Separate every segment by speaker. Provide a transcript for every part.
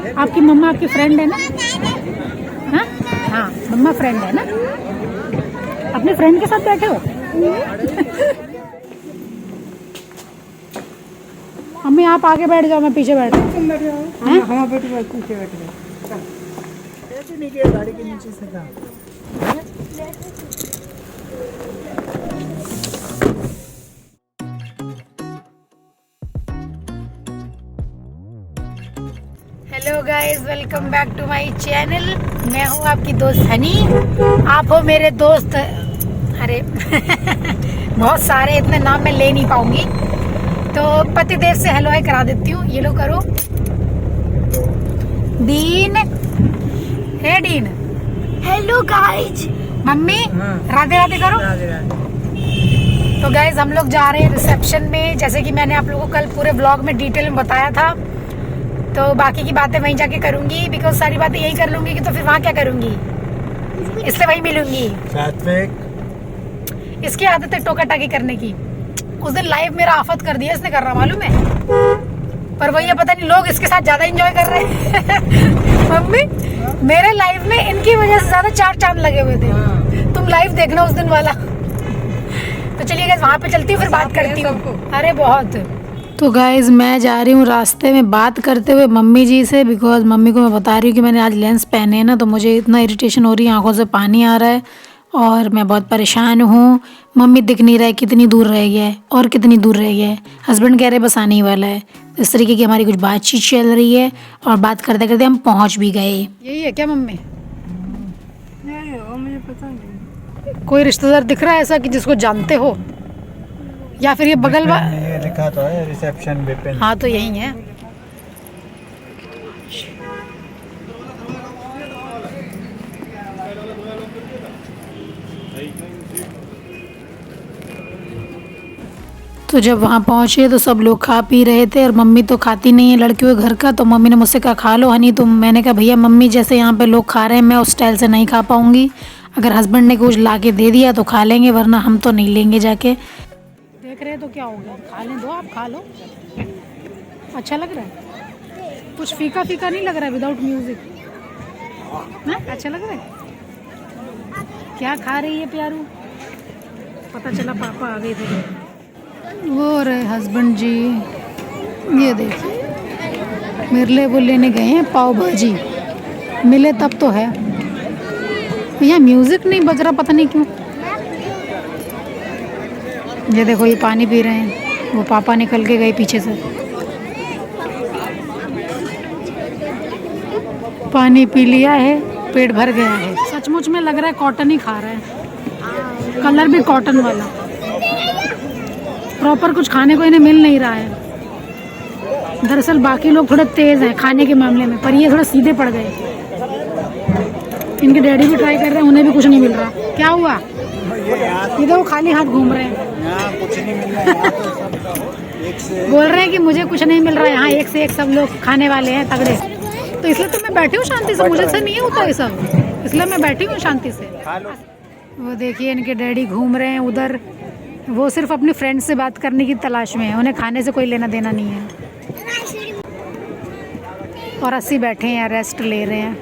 Speaker 1: आपकी मम्मा आपकी फ्रेंड है ना? हाँ हाँ, मम्मा फ्रेंड है ना? अपने फ्रेंड के साथ बैठे हो? मम्मी आप आगे बैठ जाओ, मैं पीछे बैठ
Speaker 2: तुम बैठ जाओ। हाँ बैठ जाओ, पीछे बैठ जाओ। ऐसे नहीं किया, गाड़ी के नीचे से था।
Speaker 1: Hello guys, welcome back to my channel. मैं हूँ आपकी दोस्त हनी, आप हो मेरे दोस्त। अरे बहुत सारे, इतने नाम मैं ले नहीं पाऊंगी, तो पतिदेव से हेलो हाय करा देती हूँ। ये लो करो। Dean, hey Dean, hello guys. Mummy Radhe Radhe करो। तो गाइस हम लोग जा रहे हैं रिसेप्शन में, जैसे कि मैंने आप लोगों को कल पूरे व्लॉग में डिटेल में बताया था। तो बाकी की बातें वहीं जाके करूंगी, बिकॉज सारी बातें यही कर लूंगी कि तो फिर वहाँ क्या करूंगी, इसलिए वहीं मिलूंगी। इसकी आदत है टोका टाकी करने की। उस दिन लाइव मेरा आफत कर दिया इसने, कर रहा मालूम है, पर वही है, पता नहीं लोग इसके साथ ज्यादा एंजॉय कर रहे हैं। मम्मी मेरे लाइव में इनकी वजह से ज्यादा चार चांद लगे हुए थे। तुम लाइव देखना उस दिन वाला। तो चलिए गाइस वहाँ पे चलती हूँ, फिर बात करती हूँ। अरे बहुत। तो गाइज मैं जा रही हूँ रास्ते में बात करते हुए मम्मी जी से, बिकॉज मम्मी को मैं बता रही हूँ कि मैंने आज लेंस पहने हैं ना, तो मुझे इतना इरिटेशन हो रही है, आंखों से पानी आ रहा है और मैं बहुत परेशान हूँ। मम्मी दिख नहीं रहा है कितनी दूर रह गया है और कितनी दूर रह गया है। हस्बैंड कह रहे बस आने ही वाला है। इस तरीके की हमारी कुछ बातचीत चल रही है और बात करते करते हम पहुँच भी गए। यही है क्या मम्मी?
Speaker 2: मुझे पता नहीं।
Speaker 1: कोई रिश्तेदार दिख रहा है ऐसा कि जिसको जानते हो, या फिर ये बगल
Speaker 2: ये लिखा तो है रिसेप्शन विपिन।
Speaker 1: हाँ तो यही है। तो जब वहाँ पहुँचे तो सब लोग खा पी रहे थे और मम्मी तो खाती नहीं है लड़कियों के घर का। तो मम्मी ने मुझसे कहा खा लो हनी तुम। मैंने कहा भैया मम्मी जैसे यहाँ पे लोग खा रहे हैं मैं उस स्टाइल से नहीं खा पाऊँगी। अगर हस्बैंड ने कुछ ला के दे दिया तो खा लेंगे, वरना हम तो नहीं लेंगे जाके। देख रहे तो क्या हो गया, खा लें दो, आप खा लो। अच्छा लग रहा है, कुछ फीका फीका नहीं लग रहा है विदाउट म्यूजिक ना? अच्छा लग रहा है। क्या खा रही है प्यारू? पता चला पापा आ गए थे। वो रहे हस्बैंड जी, ये देखिए मेरे लिए वो लेने गए हैं पाव भाजी। मिले तब तो है। यहाँ म्यूजिक नहीं बज रहा, पता नहीं क्यों। ये देखो ये पानी पी रहे हैं, वो पापा निकल के गए पीछे से। पानी पी लिया है, पेट भर गया है। सचमुच में लग रहा है कॉटन ही खा रहा है, कलर भी कॉटन वाला। प्रॉपर कुछ खाने को इन्हें मिल नहीं रहा है। दरअसल बाकी लोग थोड़े तेज हैं खाने के मामले में, पर ये थोड़ा सीधे पड़ गए। इनके डैडी भी ट्राई कर रहे हैं, उन्हें भी कुछ नहीं मिल रहा। क्या हुआ? इधर वो खाली हाथ घूम रहे हैं।
Speaker 2: कुछ नहीं मिल रहा है।
Speaker 1: बोल रहे हैं कि मुझे कुछ नहीं मिल रहा है। यहाँ एक से एक सब लोग खाने वाले हैं तगड़े। तो इसलिए तो मैं बैठी हूँ शांति से, मुझे से नहीं होता ये सब, इसलिए मैं बैठी हूँ शांति से। वो देखिए इनके डैडी घूम रहे हैं उधर। वो सिर्फ अपनी फ्रेंड से बात करने की तलाश में है, उन्हें खाने से कोई लेना देना नहीं है। और 80 बैठे हैं, रेस्ट ले रहे हैं।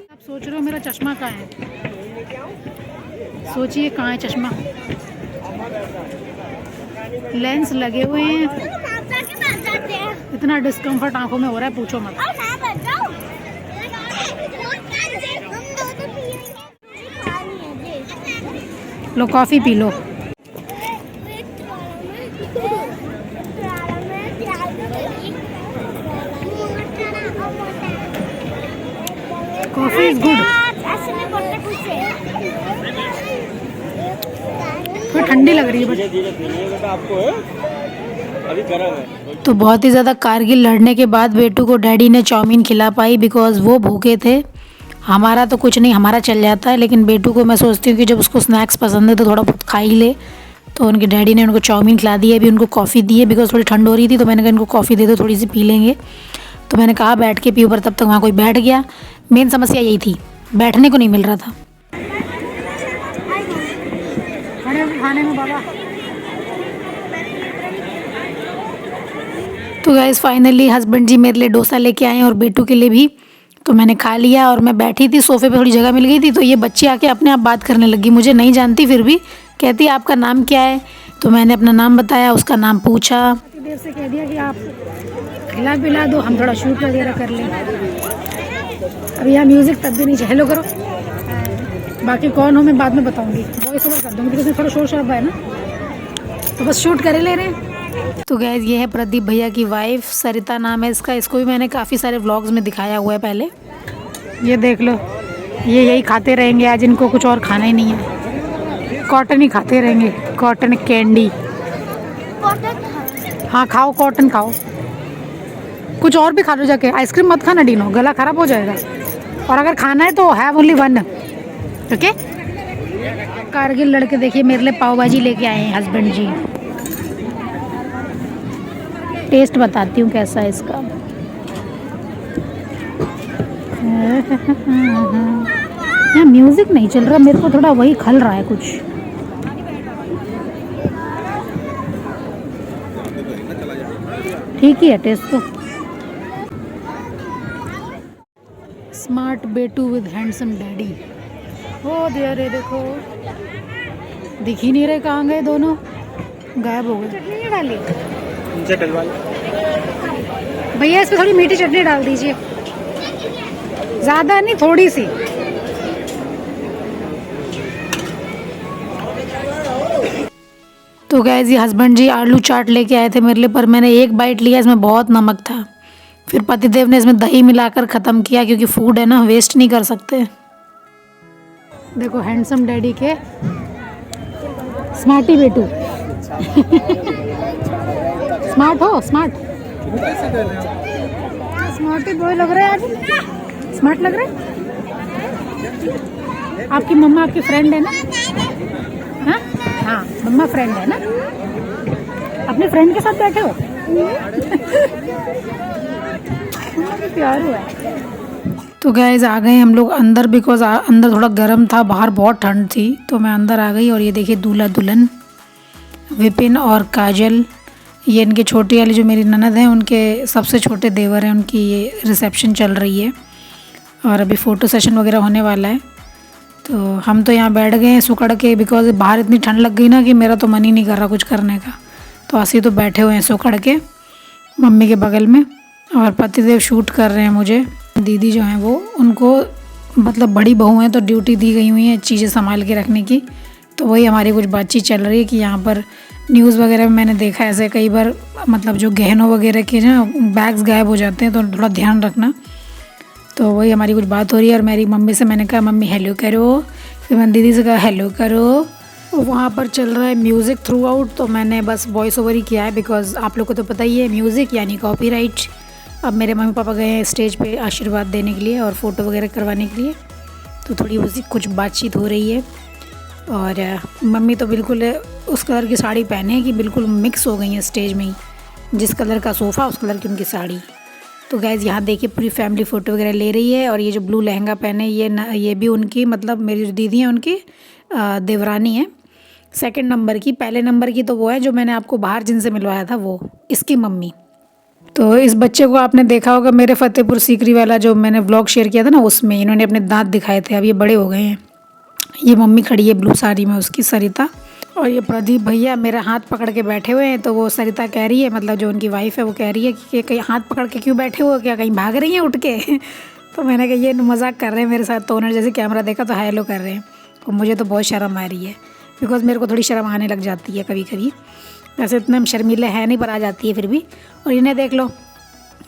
Speaker 1: आप सोच रहे हो मेरा चश्मा कहाँ है? सोचिए कहाँ है चश्मा। लेंस लगे हुए हैं, इतना डिस्कम्फर्ट आंखों में हो रहा है पूछो मत। लो कॉफी पी लो। Coffee is good. थोड़ी ठंडी लग रही है तो बहुत ही ज़्यादा कारगिल लड़ने के बाद बेटू को डैडी ने चाउमीन खिला पाई, बिकॉज वो भूखे थे। हमारा तो कुछ नहीं, हमारा चल जाता है, लेकिन बेटू को मैं सोचती हूँ कि जब उसको स्नैक्स पसंद है तो थोड़ा बहुत खा ही ले। तो उनके डैडी ने उनको चाउमीन खिला दी है। अभी उनको कॉफ़ी दी है, बिकॉज थोड़ी ठंड हो रही थी, तो मैंने कहा इनको कॉफ़ी दे दो, थोड़ी सी पी लेंगे। तो मैंने कहा बैठ के पियो, पर तब तक वहाँ कोई बैठ गया। मेन समस्या यही थी, बैठने को नहीं मिल रहा था। खाने में बाबा तो गाइस फाइनली हस्बैंड जी मेरे लिए डोसा लेके आए और बेटू के लिए भी। तो मैंने खा लिया और मैं बैठी थी सोफ़े पे, थोड़ी जगह मिल गई थी तो ये बच्ची आके अपने आप बात करने लगी, मुझे नहीं जानती फिर भी कहती आपका नाम क्या है। तो मैंने अपना नाम बताया, उसका नाम पूछा। देर से कह दिया कि आप खिला पिला दो, हम थोड़ा शूट वगैरह कर लें। अब यहाँ म्यूज़िक तब भी नहीं चाहिए। हेलो करो, बाकी कौन हो मैं बाद में बताऊँगी, वॉइस ओवर कर दूँगी क्योंकि इसमें थोड़ा शोर शराबा है ना, तो बस शूट कर ले रहे हैं। तो गैस ये है प्रदीप भैया की वाइफ, सरिता नाम है इसका। इसको भी मैंने काफ़ी सारे व्लॉग्स में दिखाया हुआ है पहले। ये देख लो, ये यही खाते रहेंगे आज, इनको कुछ और खाना ही नहीं है, कॉटन ही खाते रहेंगे, कॉटन कैंडी। हाँ खाओ, कॉटन खाओ, कुछ और भी खा लो जाके, आइसक्रीम मत खाना डीनो, गला ख़राब हो जाएगा। और अगर खाना है तो have only one, okay. Kargil लड़के देखिए मेरे लिए पाव भाजी लेके आए हैं हस्बैंड जी। टेस्ट बताती हूँ कैसा है इसका। यहाँ म्यूज़िक नहीं चल रहा, मेरे को थोड़ा वही खल रहा है कुछ। ठीक ही है टेस्ट तो। स्मार्ट बेटू with handsome daddy. Oh there, देखो दिख ही नहीं रहे, कहाँ गए दोनों, गायब हो गए। चटनी डाली भैया, इसमें थोड़ी मीठी चटनी डाल दीजिए, ज़्यादा नहीं, थोड़ी सी। तो गैस ये हस्बैंड जी आलू चाट लेके आए थे मेरे लिए, पर मैंने एक बाइट लिया, इसमें बहुत नमक था। फिर पतिदेव ने इसमें दही मिलाकर ख़त्म किया क्योंकि फूड है ना, वेस्ट नहीं कर सकते। देखो हैंडसम डैडी के स्मार्टी बेटू। स्मार्ट हो, स्मार्ट स्मार्टी बॉय लग रहा है आज, स्मार्ट लग रहा है। आपकी मम्मा आपकी फ्रेंड है ना? हाँ हाँ, मम्मा फ्रेंड है ना, अपने फ्रेंड के साथ बैठे हो। प्यार हुआ है। तो गाइस आ गए हम लोग अंदर, बिकॉज अंदर थोड़ा गर्म था, बाहर बहुत ठंड थी, तो मैं अंदर आ गई। और ये देखिए दूल्हा दुल्हन विपिन और काजल, ये इनके छोटी वाली जो मेरी ननद हैं उनके सबसे छोटे देवर हैं, उनकी ये रिसेप्शन चल रही है और अभी फ़ोटो सेशन वगैरह होने वाला है। तो हम तो यहाँ बैठ गए हैं सुकड़ के, बिकॉज बाहर इतनी ठंड लग गई ना कि मेरा तो मन ही नहीं कर रहा कुछ करने का। तो ऐसे ही तो बैठे हुए हैं सुकड़ के मम्मी के बगल में, और पतिदेव शूट कर रहे हैं मुझे। दीदी जो हैं वो, उनको मतलब बड़ी बहू हैं तो ड्यूटी दी गई हुई है चीज़ें संभाल के रखने की। तो वही हमारी कुछ बातचीत चल रही है कि यहाँ पर न्यूज़ वगैरह में मैंने देखा ऐसे कई बार, मतलब जो गहनों वगैरह के ना बैग्स गायब हो जाते हैं, तो थोड़ा ध्यान रखना। तो वही हमारी कुछ बात हो रही है। और मेरी मम्मी से मैंने कहा मम्मी हेलो करो, फिर मैंने दीदी से कहा हेलो करो। वहाँ पर चल रहा है म्यूज़िक थ्रू आउट, तो मैंने बस वॉइस ओवर ही किया है, बिकॉज आप लोग को तो पता ही है म्यूज़िक यानी कॉपीराइट। अब मेरे मम्मी पापा गए हैं स्टेज पे आशीर्वाद देने के लिए और फ़ोटो वगैरह करवाने के लिए, तो थोड़ी उसी कुछ बातचीत हो रही है। और मम्मी तो बिल्कुल उस कलर की साड़ी पहने हैं कि बिल्कुल मिक्स हो गई हैं स्टेज में ही, जिस कलर का सोफ़ा उस कलर की उनकी साड़ी। तो गैस यहाँ देखिए पूरी फैमिली फ़ोटो वगैरह ले रही है। और ये जो ब्लू लहंगा पहने ये भी उनकी, मतलब मेरी जो दीदी हैं उनकी देवरानी है, सेकंड नंबर की। पहले नंबर की तो वो है जो मैंने आपको बाहर जिनसे मिलवाया था, वो इसकी मम्मी। तो इस बच्चे को आपने देखा होगा मेरे फतेहपुर सीकरी वाला जो मैंने व्लॉग शेयर किया था ना, उसमें इन्होंने अपने दांत दिखाए थे, अब ये बड़े हो गए हैं। ये मम्मी खड़ी है ब्लू साड़ी में उसकी, सरिता। और ये प्रदीप भैया मेरा हाथ पकड़ के बैठे हुए हैं। तो वो सरिता कह रही है, मतलब जो उनकी वाइफ है, वो कह रही है कि कहीं हाथ पकड़ के क्यों बैठे हो, क्या कहीं भाग रही हैं उठ के। तो मैंने कहा ये मजाक कर रहे हैं मेरे साथ। तो उन्होंने जैसे कैमरा देखा तो हेलो कर रहे हैं, और मुझे तो बहुत शर्म आ रही है, बिकॉज मेरे को थोड़ी शर्म आने लग जाती है कभी कभी। वैसे इतने हम शर्मीले हैं नहीं, पर आ जाती है फिर भी। और इन्हें देख लो,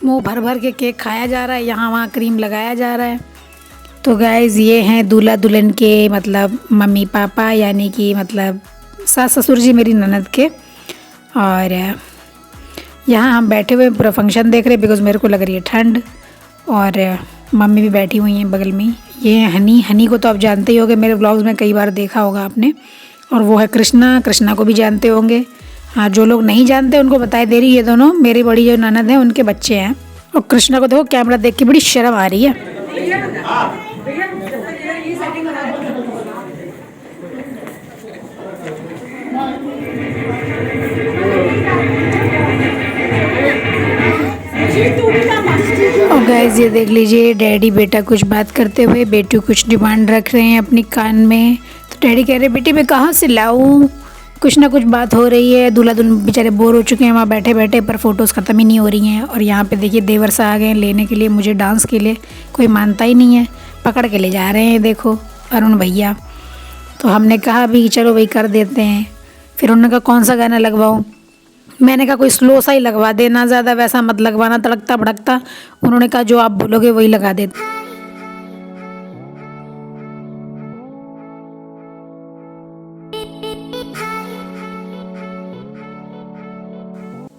Speaker 1: मुँह भर भर के केक खाया जा रहा है, यहाँ वहाँ क्रीम लगाया जा रहा है। तो गाइज़ ये हैं दूल्हा दुल्हन के मतलब मम्मी पापा, यानी कि मतलब सास ससुर जी मेरी ननद के। और यहाँ हम बैठे हुए पूरा फंक्शन देख रहे हैं, बिकॉज़ मेरे को लग रही है ठंड। और मम्मी भी बैठी हुई हैं बगल में। ये है हनी को तो आप जानते ही होंगे, मेरे व्लॉग्स में कई बार देखा होगा आपने। और वो है कृष्णा को भी जानते होंगे। हाँ, जो लोग नहीं जानते उनको बताए दे रही, ये दोनों मेरी बड़ी जो ननद हैं उनके बच्चे हैं। और कृष्णा को देखो कैमरा देख के बड़ी शर्म आ रही है। गाइस ये देख लीजिए, डैडी बेटा कुछ बात करते हुए, बेटू कुछ डिमांड रख रहे हैं अपनी कान में। तो डैडी कह रहे बेटी मैं कहाँ से लाऊं, कुछ ना कुछ बात हो रही है। दूल्हा दुल्हन बेचारे बोर हो चुके हैं वहाँ बैठे बैठे, पर फोटोज़ ख़त्म ही नहीं हो रही हैं। और यहाँ पे देखिए देवर सा आ गए हैं लेने के लिए मुझे डांस के लिए। कोई मानता ही नहीं है, पकड़ के ले जा रहे हैं देखो अरुण भैया। तो हमने कहा भी चलो वही कर देते हैं। फिर उन्होंने कहा कौन सा गाना लगवाऊँ, मैंने कहा कोई स्लो सा ही लगवा देना, ज़्यादा वैसा मत लगवाना तड़कता भड़कता। उन्होंने कहा जो आप बोलोगे वही लगा देते।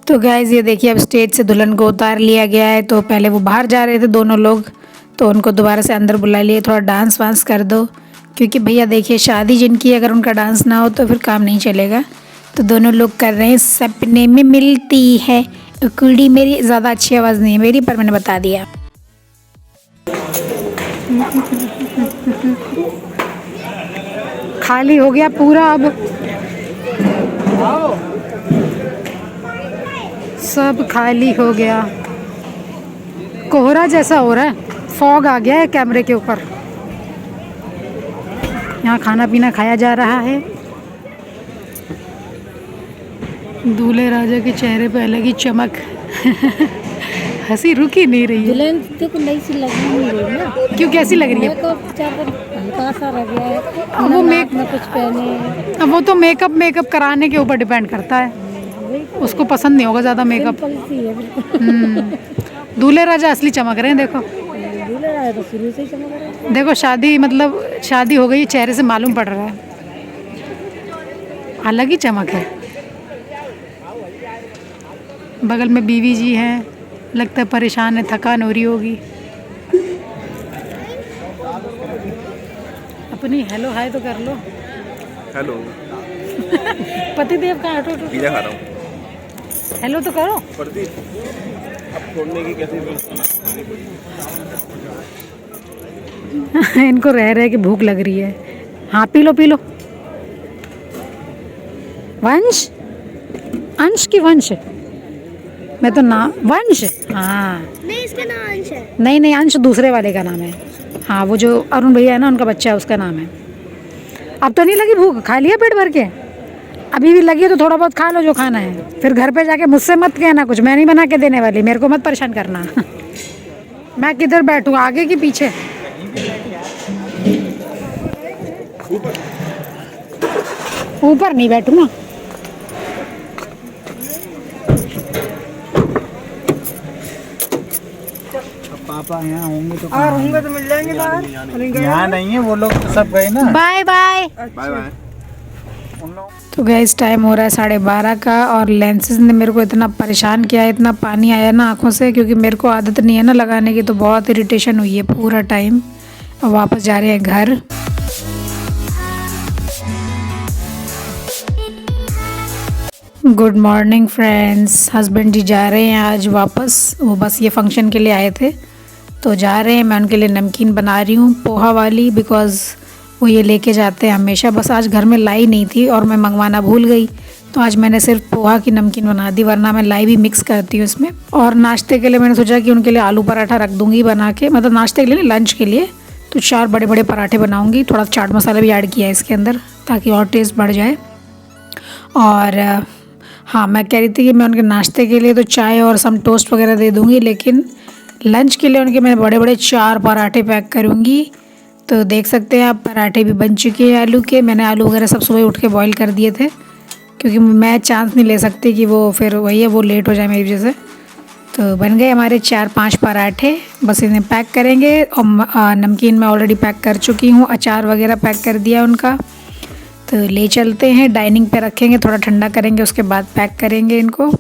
Speaker 1: तो गाइज़ ये देखिए अब स्टेज से दुल्हन को उतार लिया गया है। तो पहले वो बाहर जा रहे थे दोनों लोग, तो उनको दोबारा से अंदर बुला लिए, थोड़ा डांस वांस कर दो, क्योंकि भैया देखिए शादी जिनकी अगर उनका डांस ना हो तो फिर काम नहीं चलेगा। तो दोनों लोग कर रहे हैं सपने में मिलती है कुड़ी मेरी। ज़्यादा अच्छी आवाज़ नहीं है मेरी, पर मैंने बता दिया। खाली हो गया पूरा, अब सब खाली हो गया। कोहरा जैसा हो रहा है, फॉग आ गया है कैमरे के ऊपर। यहाँ खाना पीना खाया जा रहा है। दूल्हे राजा के चेहरे पे अलग ही चमक हंसी रुक ही नहीं रही है।
Speaker 3: दुल्हन देखो नई सी लग नहीं रही ना।
Speaker 1: क्यों कैसी लग रही है?
Speaker 3: हल्का सा रह गया है।
Speaker 1: अब वो मेक
Speaker 3: में कुछ पहने,
Speaker 1: अब वो तो मेकअप कराने के ऊपर डिपेंड करता है, उसको पसंद नहीं होगा ज़्यादा मेकअप।
Speaker 3: सिंपल सी है बिल्कुल।
Speaker 1: दूल्हे राजा असली चमक रहे हैं देखो।
Speaker 3: दूल्हा राजा तो शुरू से ही चमक रहा है।
Speaker 1: देखो शादी मतलब शादी हो गई, चेहरे से मालूम पड़ रहा है, अलग ही चमक है। बगल में बीवी जी हैं, लगता है परेशान है, थकान हो रही होगी। अपनी हेलो हाय तो कर लो।
Speaker 4: हेलो
Speaker 1: पतिदेव का हटो
Speaker 4: पिज़्ज़ा खा रहा हूँ।
Speaker 1: हेलो तो करो।
Speaker 4: प्रदीप अब छोड़ने की कैसे
Speaker 1: इनको रह रहे कि भूख लग रही है। हाँ पी लो पी लो। वंश, अंश की वंश, मैं तो नाम वंश। हाँ
Speaker 3: नहीं, इसका नाम अंश है।
Speaker 1: नहीं नहीं, अंश दूसरे वाले का नाम है। हाँ वो जो अरुण भैया है ना, उनका बच्चा है, उसका नाम है। अब तो नहीं लगी भूख, खा लिया पेट भर के? अभी भी लगी है तो थोड़ा बहुत खा लो जो खाना है, फिर घर पे जाके मुझसे मत कहना कुछ, मैं नहीं बना के देने वाली, मेरे को मत परेशान करना। मैं किधर बैठूँ, आगे कि पीछे? ऊपर नहीं बैठूँगा।
Speaker 2: पापा यहाँ होंगे तो और होंगे तो मिल जाएंगे बाहर। यहाँ नहीं है वो लोग तो सब गए ना।
Speaker 1: Bye bye
Speaker 4: bye bye.
Speaker 1: तो गैस टाइम हो रहा है 12:30 का, और लेंसेज ने मेरे को इतना परेशान किया है, इतना पानी आया ना आंखों से, क्योंकि मेरे को आदत नहीं है ना लगाने की, तो बहुत इरिटेशन हुई है पूरा टाइम। और वापस जा रहे हैं घर। Good morning friends. हस्बैंड जी जा रहे हैं आज वापस, वो बस ये फंक्शन के लिए आए थे तो जा रहे हैं। मैं उनके लिए नमकीन बना रही हूँ पोहा वाली, बिकॉज़ वो ये लेके जाते हैं हमेशा। बस आज घर में लाई नहीं थी और मैं मंगवाना भूल गई, तो आज मैंने सिर्फ पोहा की नमकीन बना दी, वरना मैं लाई भी मिक्स करती हूँ इसमें। और नाश्ते के लिए मैंने सोचा कि उनके लिए आलू पराठा रख दूँगी बना के, मतलब नाश्ते के लिए नहीं, लंच के लिए। तो 4 बड़े बड़े पराठे बनाऊँगी, थोड़ा चाट मसाला भी ऐड किया है इसके अंदर ताकि और टेस्ट बढ़ जाए। और हाँ मैं कह रही थी कि मैं उनके नाश्ते के लिए तो चाय और सम टोस्ट वगैरह दे दूँगी, लेकिन लंच के लिए उनके मैं बड़े बड़े 4 पराठे पैक करूँगी। तो देख सकते हैं आप पराठे भी बन चुके हैं आलू के। मैंने आलू वगैरह सब सुबह उठ के बॉईल कर दिए थे, क्योंकि मैं चांस नहीं ले सकती कि वो फिर वही है वो लेट हो जाए मेरी वजह से। तो बन गए हमारे 4-5 पराठे, बस इन्हें पैक करेंगे। और नमकीन मैं ऑलरेडी पैक कर चुकी हूँ, अचार वगैरह पैक कर दिया उनका। तो ले चलते हैं, डाइनिंग पे रखेंगे, थोड़ा ठंडा करेंगे, उसके बाद पैक करेंगे इनको।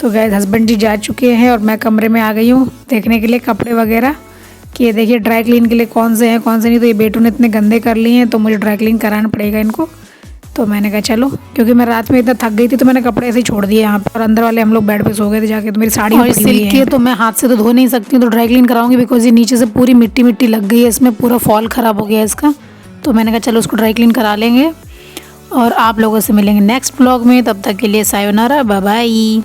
Speaker 1: तो गैस हस्बैंड जी जा चुके हैं और मैं कमरे में आ गई हूँ देखने के लिए कपड़े वगैरह, कि ये देखिए ड्राई क्लीन के लिए कौन से हैं कौन से नहीं। तो ये बेटू ने इतने गंदे कर लिए हैं तो मुझे ड्राई क्लीन कराना पड़ेगा इनको। तो मैंने कहा चलो, क्योंकि मैं रात में इतना थक गई थी तो मैंने कपड़े ऐसे ही छोड़ दिए यहाँ पर, और अंदर वाले हम लोग बेड पे सो गए थे जाके। तो मेरी साड़ी और सिल्क की है तो मैं हाथ से तो धो नहीं सकती हूँ, तो ड्राई क्लीन कराऊंगी, बिकॉज ये नीचे से पूरी मिट्टी मिट्टी लग गई है इसमें, पूरा फॉल ख़राब हो गया है इसका। तो मैंने कहा चलो उसको ड्राई क्लीन करा लेंगे। और आप लोगों से मिलेंगे नेक्स्ट ब्लॉग में, तब तक के लिए सायोनारा, बाय बाय।